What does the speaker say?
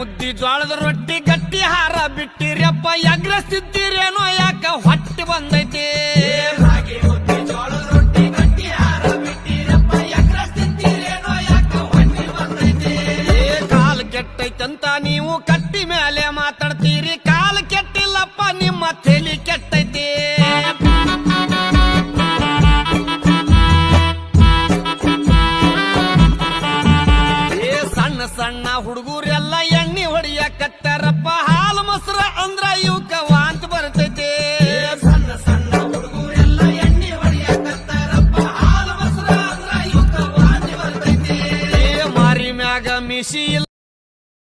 ಮುದ್ದಿ ಜೋಳದ ರೊಟ್ಟಿ ಗಟ್ಟಿ ಹಾರ ಬಿಟ್ಟಿರಪ್ಪ ಎಗ್ರಸ್ತಿದ್ದೀರೇನೋ ಯಾಕ ಹೊಟ್ಟಿ ಬಂದೈತಿ ರಾಗಿ ಮುದ್ದಿ ಜೋಳದ ರೊಟ್ಟಿ ಗಟ್ಟಿ ಹಾರ ಬಿಟ್ಟಿರಪ್ಪ ಎಗ್ರಸ್ತಿದ್ದೀರೇನೋ ಯಾಕ ಹೊಟ್ಟಿ ಬಂದೈತಿ ಕಾಲ್ ಕೆಟ್ಟೈತಂತ ನೀವು ಕಟ್ಟಿ ಮೇಲೆ ಮಾತಾಡ್ತೀರಿ ಕಾಲ್ ಕೆಟ್ಟಿಲ್ಲಪ್ಪ ನಿಮ್ಮ ತಲಿ ಕೆಟ್ಟೈತಿ ಸಣ್ಣ ಹುಡುಗರೆಲ್ಲ ಎಣ್ಣೆ ಹೊಡಿಯಕತ್ತಾರಪ್ಪ ಹಾಲು ಮೊಸರ ಅಂದ್ರ ಇವಕ್ಕ ವಾಂತ ಬರ್ತೈತಿ